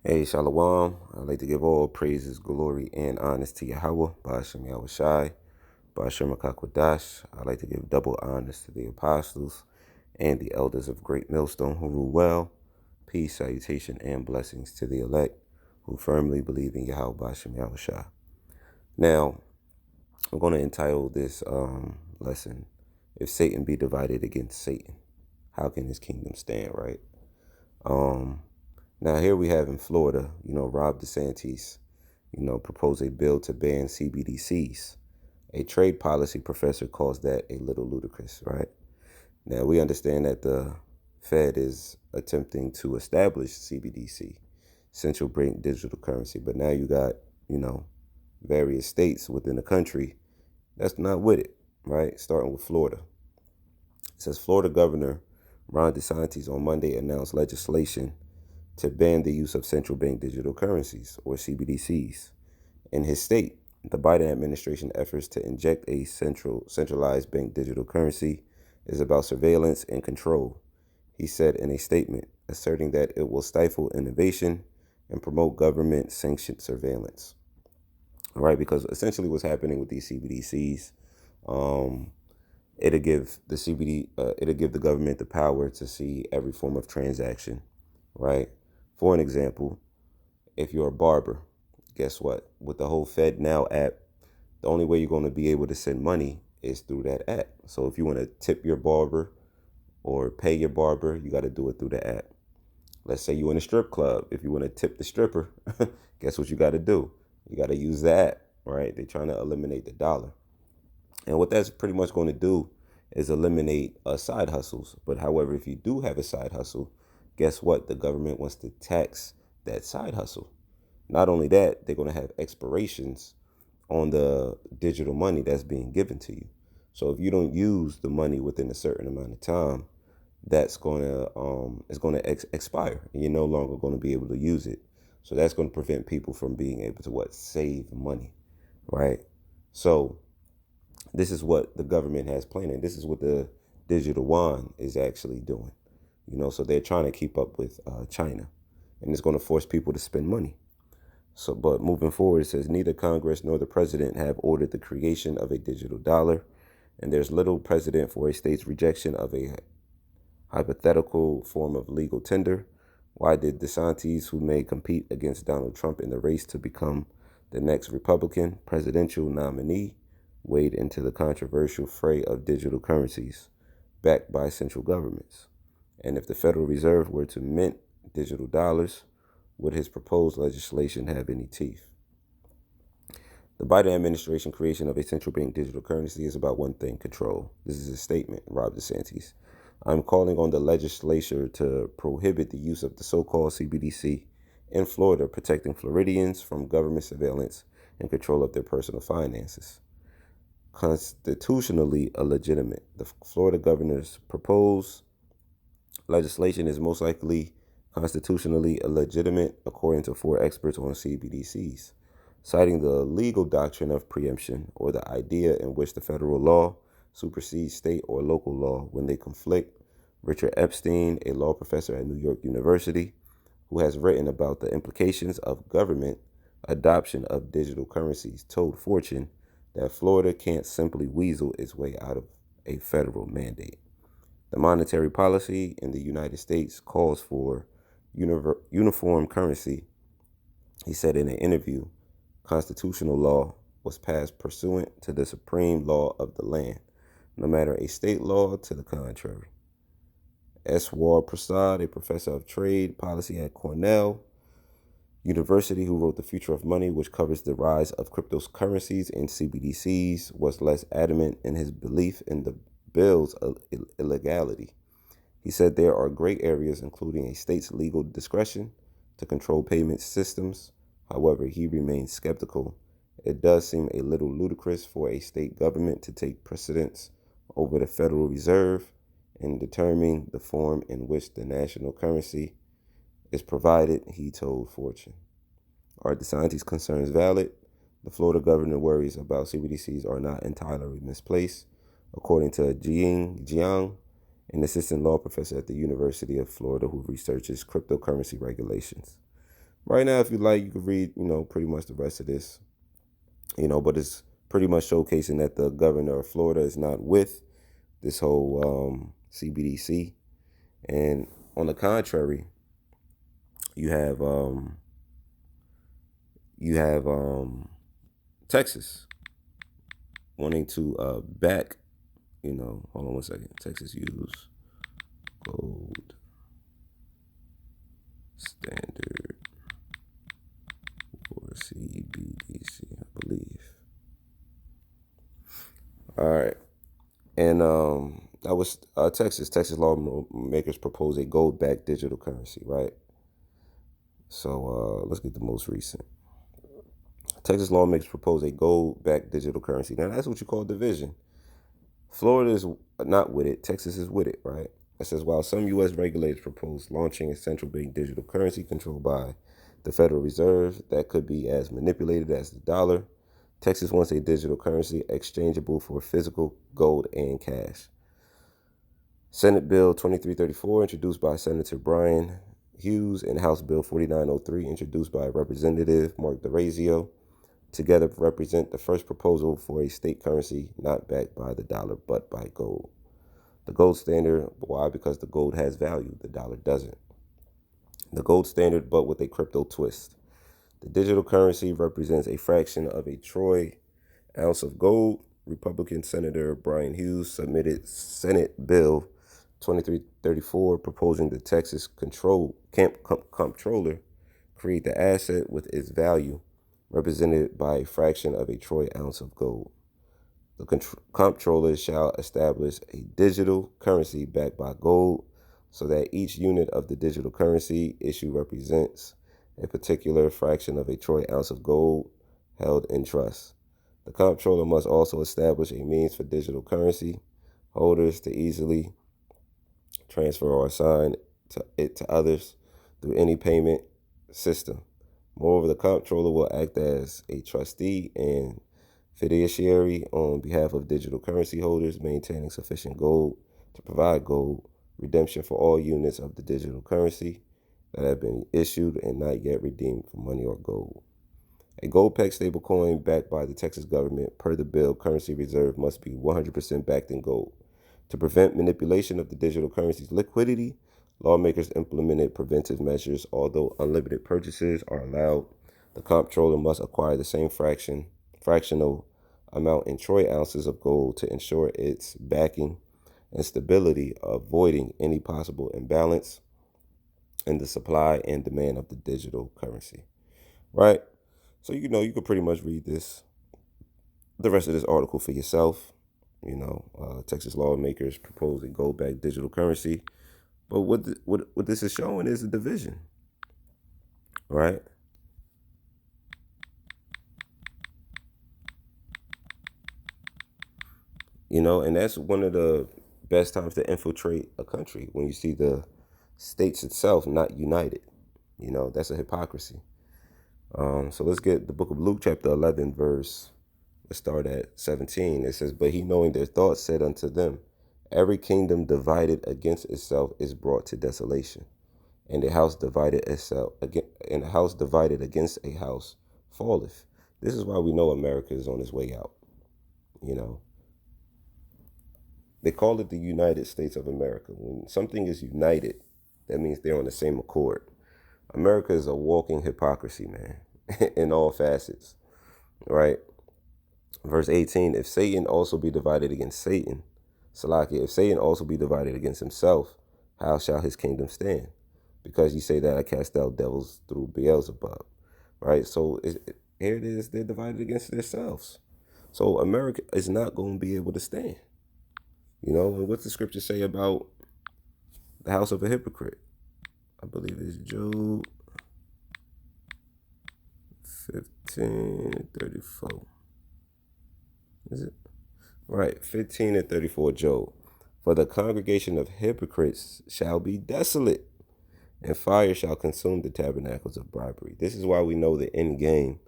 Hey, Shalom. I'd like to give all praises, glory, and honors to Yahweh, Ba'ashem Yahushai, Ba'ashem Akakwadash. I'd like to give double honors to the apostles and the elders of Great Millstone who rule well. Peace, salutation, and blessings to the elect who firmly believe in Yahweh, Ba'ashem Yahushai. Now, I'm going to entitle this lesson, If Satan Be Divided Against Satan, How Can His Kingdom Stand, right? Now here we have in Florida, Rob DeSantis, proposed a bill to ban CBDCs. A trade policy professor calls that a little ludicrous, right? Now we understand that the Fed is attempting to establish CBDC, central bank digital currency, but now you got, various states within the country that's not with it, right? Starting with Florida. It says Florida Governor Ron DeSantis on Monday announced legislation to ban the use of central bank digital currencies, or CBDCs, in his state. The Biden administration efforts to inject a centralized bank digital currency is about surveillance and control, he said in a statement, asserting that it will stifle innovation and promote government-sanctioned surveillance. All right, because essentially what's happening with these CBDCs, it'll give the government the power to see every form of transaction, right? For an example, if you're a barber, guess what? With the whole FedNow app, the only way you're going to be able to send money is through that app. So if you want to tip your barber or pay your barber, you got to do it through the app. Let's say you're in a strip club. If you want to tip the stripper, guess what you got to do? You got to use the app, right? They're trying to eliminate the dollar. And what that's pretty much going to do is eliminate side hustles. But however, if you do have a side hustle, guess what? The government wants to tax that side hustle. Not only that, they're going to have expirations on the digital money that's being given to you. So if you don't use the money within a certain amount of time, that's going to expire, and you're no longer going to be able to use it. So that's going to prevent people from being able to save money, right? So this is what the government has planned, and this is what the digital yuan is actually doing. So they're trying to keep up with China, and it's going to force people to spend money. So, but moving forward, it says neither Congress nor the president have ordered the creation of a digital dollar, and there's little precedent for a state's rejection of a hypothetical form of legal tender. Why did DeSantis, who may compete against Donald Trump in the race to become the next Republican presidential nominee, wade into the controversial fray of digital currencies backed by central governments? And if the Federal Reserve were to mint digital dollars, would his proposed legislation have any teeth? The Biden administration creation of a central bank digital currency is about one thing: control. This is a statement, Rob DeSantis. I'm calling on the legislature to prohibit the use of the so-called CBDC in Florida, protecting Floridians from government surveillance and control of their personal finances. Constitutionally illegitimate. The Florida governor's proposed legislation is most likely constitutionally illegitimate, according to 4 experts on CBDCs, citing the legal doctrine of preemption, or the idea in which the federal law supersedes state or local law when they conflict. Richard Epstein, a law professor at New York University, who has written about the implications of government adoption of digital currencies, told Fortune that Florida can't simply weasel its way out of a federal mandate. The monetary policy in the United States calls for uniform currency. He said in an interview, constitutional law was passed pursuant to the supreme law of the land, no matter a state law to the contrary. Eswar Prasad, a professor of trade policy at Cornell University who wrote The Future of Money, which covers the rise of cryptocurrencies and CBDCs, was less adamant in his belief in the bill's illegality. He said there are gray areas, including a state's legal discretion to control payment systems. However, he remains skeptical. It does seem a little ludicrous for a state government to take precedence over the Federal Reserve in determining the form in which the national currency is provided, he told Fortune. Are DeSantis' concerns valid? The Florida governor worries about CBDCs are not entirely misplaced, according to Jing Jiang, an assistant law professor at the University of Florida who researches cryptocurrency regulations. Right now, if you like, you can read, pretty much the rest of this, but it's pretty much showcasing that the governor of Florida is not with this whole CBDC. And on the contrary, you have you have Texas wanting to back, hold on one second. Texas use gold standard for CBDC, I believe. All right. And that was Texas. Texas lawmakers propose a gold-backed digital currency, right? So let's get the most recent. Texas lawmakers propose a gold-backed digital currency. Now that's what you call division. Florida is not with it. Texas is with it, right? It says while some U.S. regulators propose launching a central bank digital currency controlled by the Federal Reserve that could be as manipulated as the dollar, Texas wants a digital currency exchangeable for physical gold and cash. Senate Bill 2334, introduced by Senator Brian Hughes, and House Bill 4903, introduced by Representative Mark DeRazio, together represent the first proposal for a state currency not backed by the dollar but by gold. The gold standard, why? Because the gold has value, the dollar doesn't. The gold standard, but with a crypto twist. The digital currency represents a fraction of a troy ounce of gold. Republican Senator Brian Hughes submitted Senate Bill 2334 proposing the Texas comptroller create the asset with its value represented by a fraction of a troy ounce of gold. The comptroller shall establish a digital currency backed by gold so that each unit of the digital currency issue represents a particular fraction of a troy ounce of gold held in trust. The comptroller must also establish a means for digital currency holders to easily transfer or assign it to others through any payment system. Moreover, the comptroller will act as a trustee and fiduciary on behalf of digital currency holders, maintaining sufficient gold to provide gold redemption for all units of the digital currency that have been issued and not yet redeemed for money or gold. A gold-pegged stablecoin backed by the Texas government, per the bill, currency reserve must be 100% backed in gold. To prevent manipulation of the digital currency's liquidity, lawmakers implemented preventive measures. Although unlimited purchases are allowed, the comptroller must acquire the same fractional amount in troy ounces of gold to ensure its backing and stability, avoiding any possible imbalance in the supply and demand of the digital currency. Right? So you could pretty much read the rest of this article for yourself. Texas lawmakers propose a gold-backed digital currency, but what this is showing is a division, right? And that's one of the best times to infiltrate a country, when you see the states itself not united. That's a hypocrisy. So let's get the book of Luke, chapter 11, verse. Let's start at 17. It says, "But he, knowing their thoughts, said unto them, Every kingdom divided against itself is brought to desolation, and a house divided against a house falleth." This is why we know America is on its way out. You know, they call it the United States of America. When something is united, that means they're on the same accord. America is a walking hypocrisy, man, in all facets, right? Verse 18, if Satan also be divided against Satan, Salakia, if Satan also be divided against himself, how shall his kingdom stand? Because you say that I cast out devils through Beelzebub, right? So here it is, they're divided against themselves. So America is not going to be able to stand. And what's the scripture say about the house of a hypocrite? I believe it's Job 15:34. Is it? Right, 15:34, Job. For the congregation of hypocrites shall be desolate, and fire shall consume the tabernacles of bribery. This is why we know the end game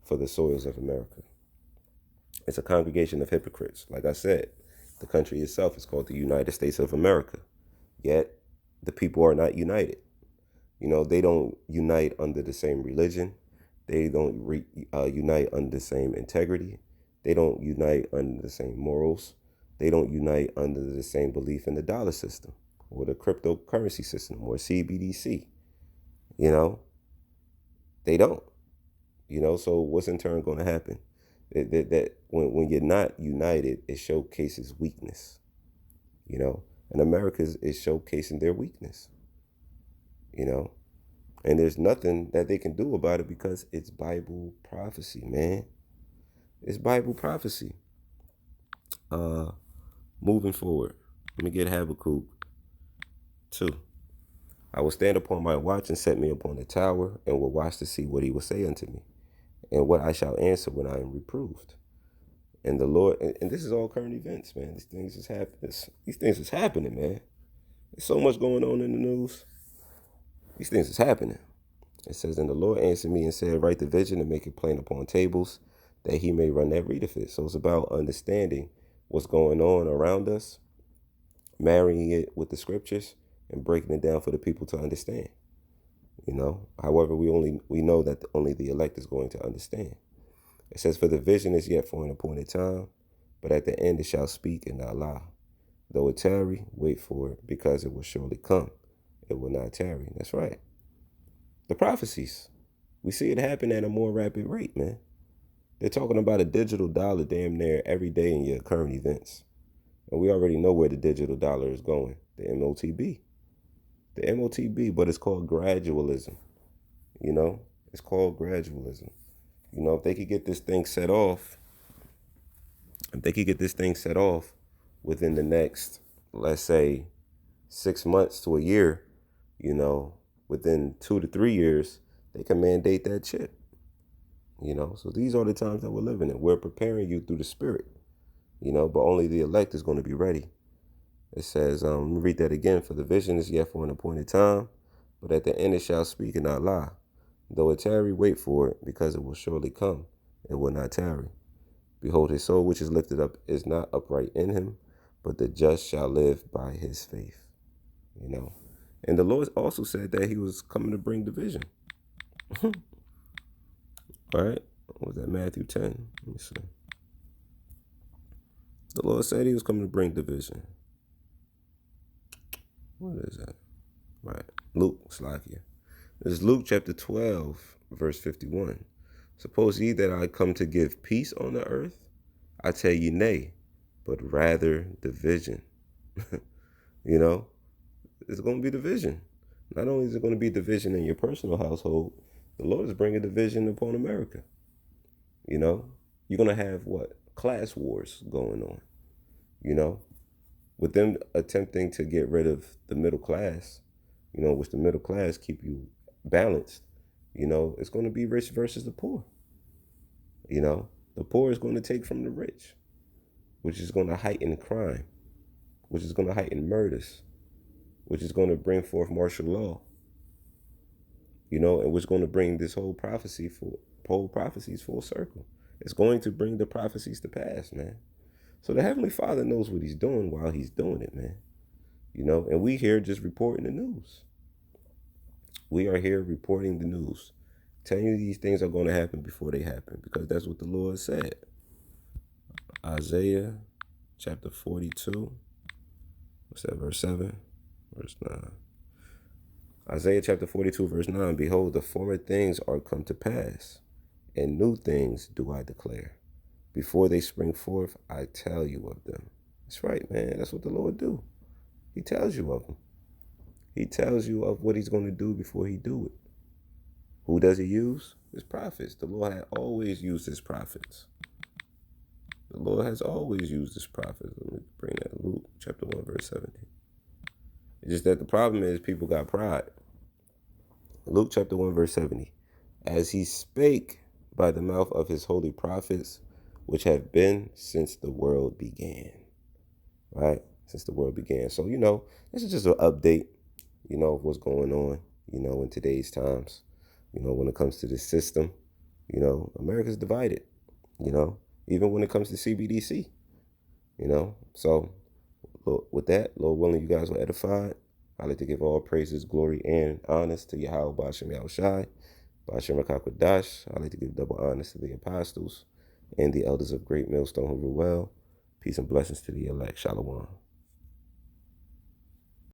for the soils of America. It's a congregation of hypocrites. Like I said, the country itself is called the United States of America. Yet, the people are not united. They don't unite under the same religion. They don't unite under the same integrity. They don't unite under the same morals. They don't unite under the same belief in the dollar system or the cryptocurrency system or CBDC. You know, they don't. So what's in turn going to happen? That when you're not united, it showcases weakness. And America is showcasing their weakness. And there's nothing that they can do about it because it's Bible prophecy, man. It's Bible prophecy. Moving forward, let me get Habakkuk 2. I will stand upon my watch and set me upon the tower, and will watch to see what he will say unto me, and what I shall answer when I am reproved. And the Lord, and this is all current events, man. These things is happening. These things is happening, man. There's so much going on in the news. These things is happening. It says, and the Lord answered me and said, write the vision and make it plain upon tables, that he may run that readeth it. So it's about understanding what's going on around us, marrying it with the scriptures, and breaking it down for the people to understand. However, we know that only the elect is going to understand. It says, for the vision is yet for an appointed time, but at the end it shall speak and not lie. Though it tarry, wait for it, because it will surely come. It will not tarry. That's right. The prophecies. We see it happen at a more rapid rate, man. They're talking about a digital dollar damn near every day in your current events. And we already know where the digital dollar is going, the MOTB. The MOTB, but it's called gradualism. It's called gradualism. If they could get this thing set off, within the next, let's say, 6 months to a year, within 2 to 3 years, they can mandate that chip. So these are the times that we're living in. We're preparing you through the Spirit, but only the elect is going to be ready. It says, let me read that again. For the vision is yet for an appointed time, but at the end it shall speak and not lie. Though it tarry, wait for it, because it will surely come. It will not tarry. Behold, his soul which is lifted up is not upright in him, but the just shall live by his faith. And the Lord also said that he was coming to bring division. All right. What was that? Matthew 10. Let me see. The Lord said he was coming to bring division. What is that? Right. Luke, Slakia. This is Luke chapter 12, verse 51. Suppose ye that I come to give peace on the earth? I tell ye nay, but rather division. It's going to be division. Not only is it going to be division in your personal household, the Lord is bringing division upon America. You're going to have what? Class wars going on. With them attempting to get rid of the middle class, which the middle class keep you balanced, it's going to be rich versus the poor. The poor is going to take from the rich, which is going to heighten crime, which is going to heighten murders, which is going to bring forth martial law, and which is going to bring this whole prophecies full circle. It's going to bring the prophecies to pass, man. So the Heavenly Father knows what he's doing while he's doing it, man. And we here just reporting the news. We are here reporting the news, telling you these things are going to happen before they happen, because that's what the Lord said. Isaiah chapter 42, what's that, verse 7, verse 9. Isaiah chapter 42, verse 9, behold, the former things are come to pass, and new things do I declare. Before they spring forth, I tell you of them. That's right, man. That's what the Lord do. He tells you of them. He tells you of what he's going to do before he do it. Who does he use? His prophets. The Lord had always used his prophets. The Lord has always used his prophets. Let me bring that. Luke chapter 1, verse 17. It's just that the problem is people got pride. Luke chapter 1, verse 70. As he spake by the mouth of his holy prophets, which have been since the world began. Right? Since the world began. So, this is just an update, of what's going on, in today's times. When it comes to this system, America's divided, even when it comes to CBDC, So with that, Lord willing, you guys were edified. I like to give all praises, glory, and honors to Yahweh Bashem Yahushai, Bashem Rakakwadash. I like to give double honors to the apostles and the elders of Great Millstone who rule well. Peace and blessings to the elect. Shalom.